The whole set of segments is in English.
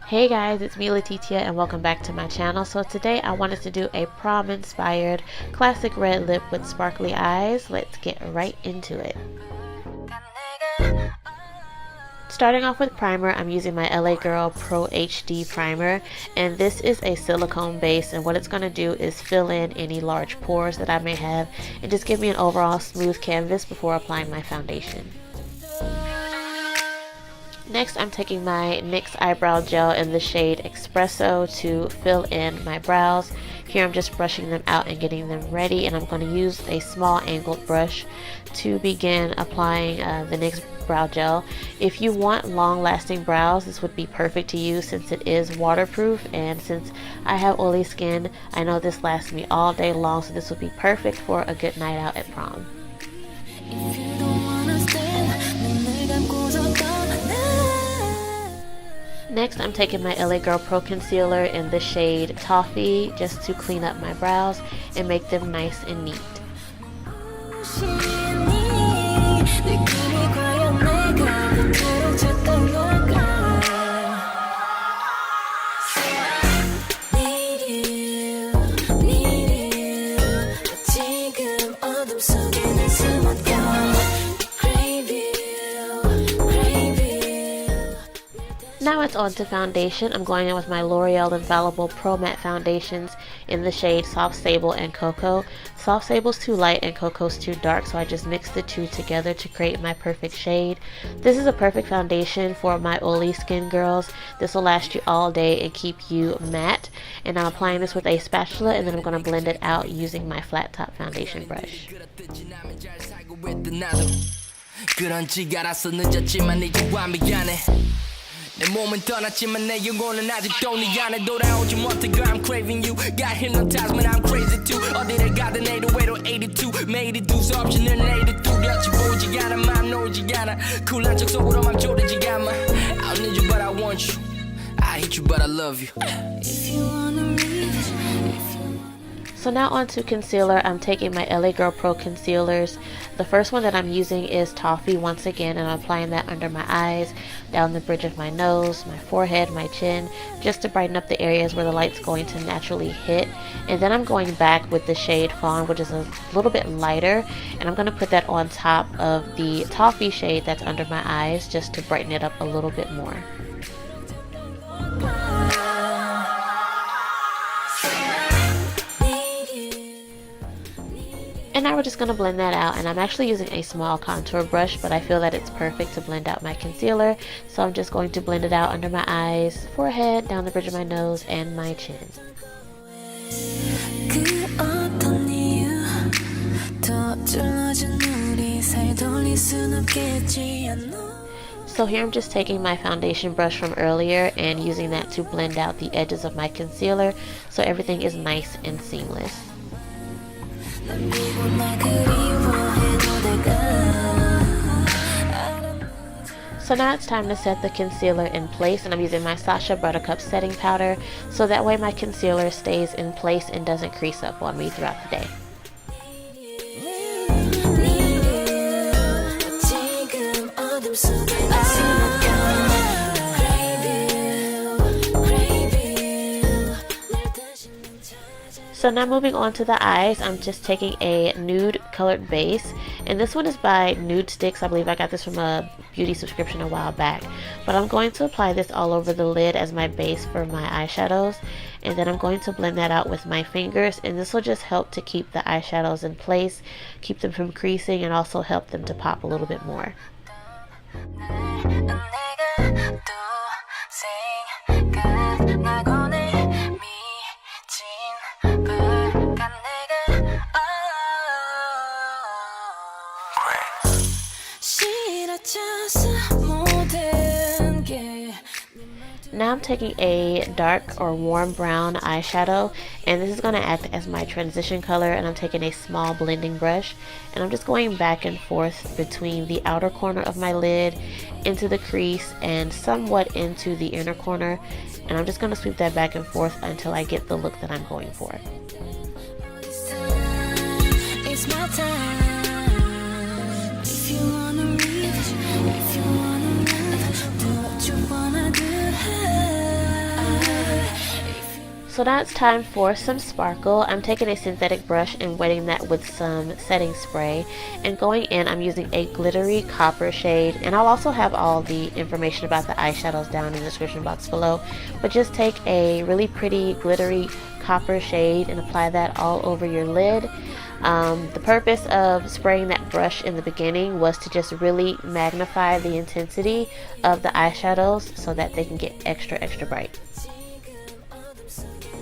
Hey guys, it's me Latetia and welcome back to my channel. So today I wanted to do a prom inspired classic red lip with sparkly eyes. Let's get right into it. Starting off with primer, I'm using my LA Girl Pro HD primer, and this is a silicone base, and what it's going to do is fill in any large pores that I may have and just give me an overall smooth canvas before applying my foundation. Next, I'm taking my NYX Eyebrow Gel in the shade Expresso to fill in my brows. Here I'm just brushing them out and getting them ready, and I'm going to use a small angled brush to begin applying the NYX Brow Gel. If you want long-lasting brows, this would be perfect to use since it is waterproof, and since I have oily skin, I know this lasts me all day long, so this would be perfect for a good night out at prom. Next, I'm taking my LA Girl Pro Concealer in the shade Toffee just to clean up my brows and make them nice and neat. Now it's on to foundation. I'm going in with my L'Oreal Infallible Pro Matte Foundations in the shade Soft Sable and Cocoa. Soft Sable's too light and Cocoa's too dark, so I just mixed the two together to create my perfect shade. This is a perfect foundation for my oily skin girls. This will last you all day and keep you matte. And I'm applying this with a spatula, and then I'm going to blend it out using my flat top foundation brush. 내 몸은 떠났지만 내 영혼은 아직도 네 안에 돌아오지 못해 girl I'm craving you got hypnotized when I'm crazy too 어디를 가든 808 82 매일이 두 수 없이 늘 내일이 뚜렷이 보이지 않아 맘 놓이지 않아 쿨한 척 속으로 맘 졸이지 않아 I don't need you but I want you I hate you but I love you if you wanna leave. So now on to concealer. I'm taking my LA Girl Pro concealers. The first one that I'm using is Toffee once again, and I'm applying that under my eyes, down the bridge of my nose, my forehead, my chin, just to brighten up the areas where the light's going to naturally hit. And then I'm going back with the shade Fawn, which is a little bit lighter, and I'm going to put that on top of the Toffee shade that's under my eyes just to brighten it up a little bit more. And now we're just going to blend that out, and I'm actually using a small contour brush, but I feel that it's perfect to blend out my concealer, so I'm just going to blend it out under my eyes, forehead, down the bridge of my nose, and my chin. So here I'm just taking my foundation brush from earlier and using that to blend out the edges of my concealer so everything is nice and seamless. So now it's time to set the concealer in place, and I'm using my Sacha Buttercup setting powder so that way my concealer stays in place and doesn't crease up on me throughout the day. So now moving on to the eyes, I'm just taking a nude colored base, and this one is by Nudestix. I believe I got this from a beauty subscription a while back, but I'm going to apply this all over the lid as my base for my eyeshadows, and then I'm going to blend that out with my fingers, and this will just help to keep the eyeshadows in place, keep them from creasing, and also help them to pop a little bit more. Now I'm taking a dark or warm brown eyeshadow, and this is going to act as my transition color, and I'm taking a small blending brush, and I'm just going back and forth between the outer corner of my lid, into the crease, and somewhat into the inner corner, and I'm just going to sweep that back and forth until I get the look that I'm going for. It's my time. If you wanna reach, if you wanna love, do what you wanna do. So now it's time for some sparkle. I'm taking a synthetic brush and wetting that with some setting spray. And going in, I'm using a glittery copper shade. And I'll also have all the information about the eyeshadows down in the description box below. But just take a really pretty glittery copper shade and apply that all over your lid. The purpose of spraying that brush in the beginning was to just really magnify the intensity of the eyeshadows so that they can get extra bright.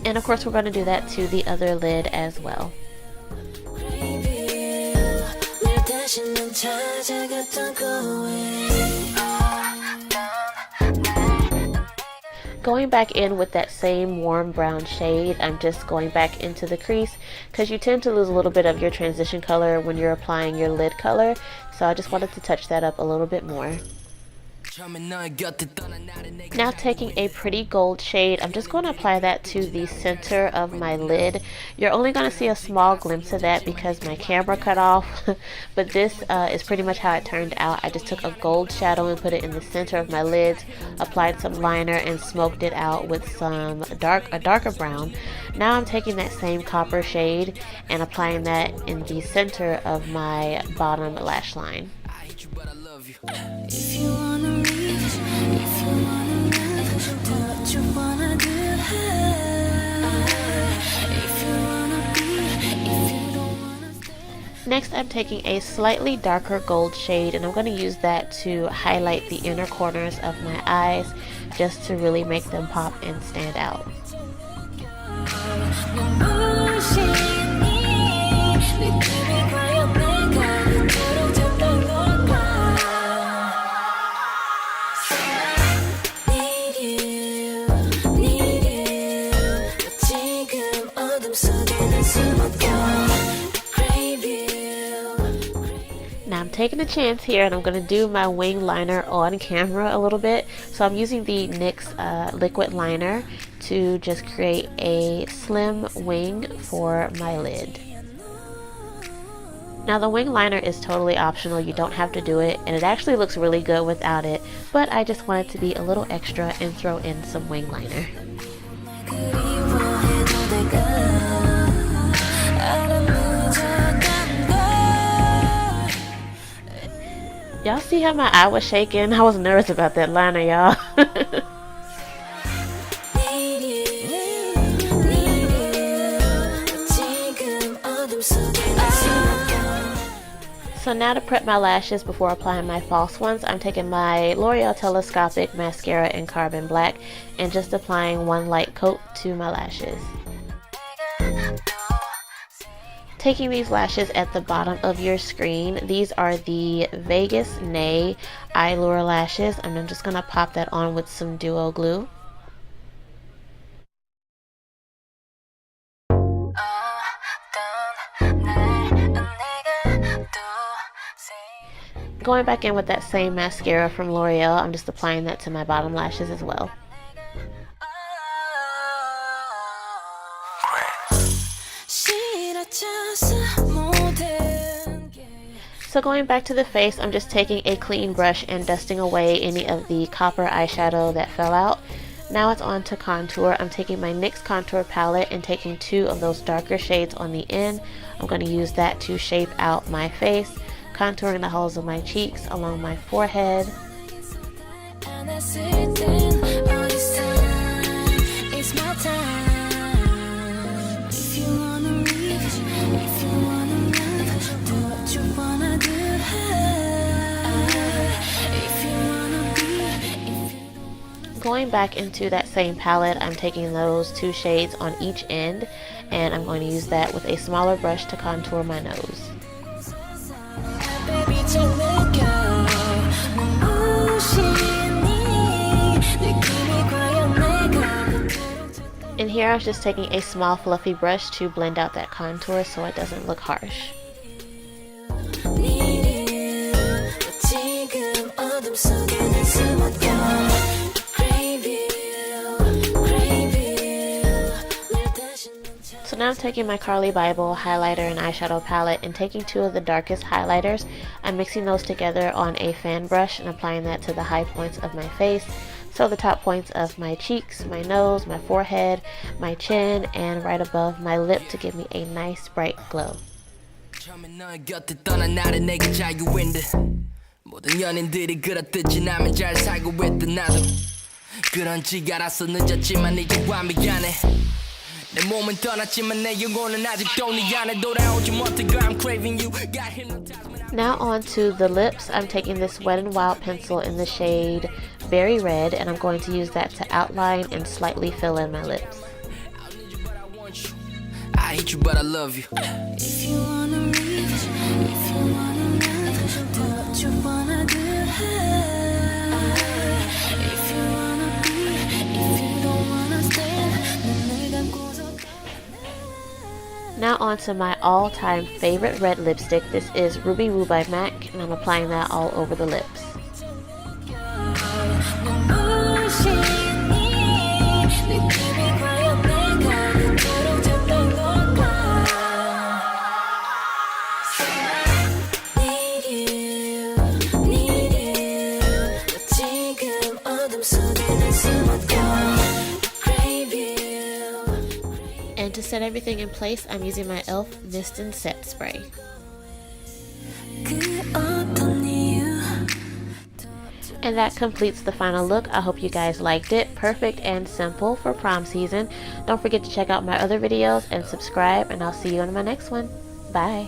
And of course we're going to do that to the other lid as well. Going back in with that same warm brown shade, I'm just going back into the crease because you tend to lose a little bit of your transition color when you're applying your lid color. So I just wanted to touch that up a little bit more. Now taking a pretty gold shade, I'm just going to apply that to the center of my lid. You're only going to see a small glimpse of that because my camera cut off, but this is pretty much how it turned out. I just took a gold shadow and put it in the center of my lids, applied some liner and smoked it out with some a darker brown. Now I'm taking that same copper shade and applying that in the center of my bottom lash line. If you wanna leave, if you wanna move, do what you wanna do. If you wanna be, if you don't wanna stay. Next, I'm taking a slightly darker gold shade and I'm going to use that to highlight the inner corners of my eyes just to really make them pop and stand out. Now I'm taking a chance here and I'm going to do my wing liner on camera a little bit. So I'm using the NYX liquid liner to just create a slim wing for my lid. Now the wing liner is totally optional, you don't have to do it, and it actually looks really good without it, but I just wanted to be a little extra and throw in some wing liner. Y'all see how my eye was shaking? I was nervous about that liner, y'all. So now to prep my lashes before applying my false ones, I'm taking my L'Oreal Telescopic Mascara in Carbon Black and just applying one light coat to my lashes. Taking these lashes at the bottom of your screen, these are the Vegas Nay Eyelure lashes, and I'm just going to pop that on with some Duo Glue. Going back in with that same mascara from L'Oreal, I'm just applying that to my bottom lashes as well. So going back to the face, I'm just taking a clean brush and dusting away any of the copper eyeshadow that fell out. Now it's on to contour. I'm taking my NYX contour palette and taking two of those darker shades on the end. I'm going to use that to shape out my face, contouring the hollows of my cheeks along my forehead. Going back into that same palette, I'm taking those two shades on each end and I'm going to use that with a smaller brush to contour my nose. And here I was just taking a small fluffy brush to blend out that contour so it doesn't look harsh. So now I'm taking my Carli Bybel highlighter and eyeshadow palette and taking two of the darkest highlighters. I'm mixing those together on a fan brush and applying that to the high points of my face, So the top points of my cheeks, my nose, my forehead, my chin, and right above my lip to give me a nice bright glow. Now on to the lips. I'm taking this Wet n Wild pencil in the shade Berry Red, and I'm going to use that to outline and slightly fill in my lips. I hate you but I love you. If you wanna leave, if you wanna love, do what you wanna do. If you wanna be, if you don't wanna stay. Now on to my all-time favorite red lipstick. This is Ruby Woo by MAC, and I'm applying that all over the lips. And to set everything in place, I'm using my e.l.f. Mist and Set Spray. And that completes the final look. I hope you guys liked it. Perfect and simple for prom season. Don't forget to check out my other videos and subscribe, and I'll see you in my next one. Bye.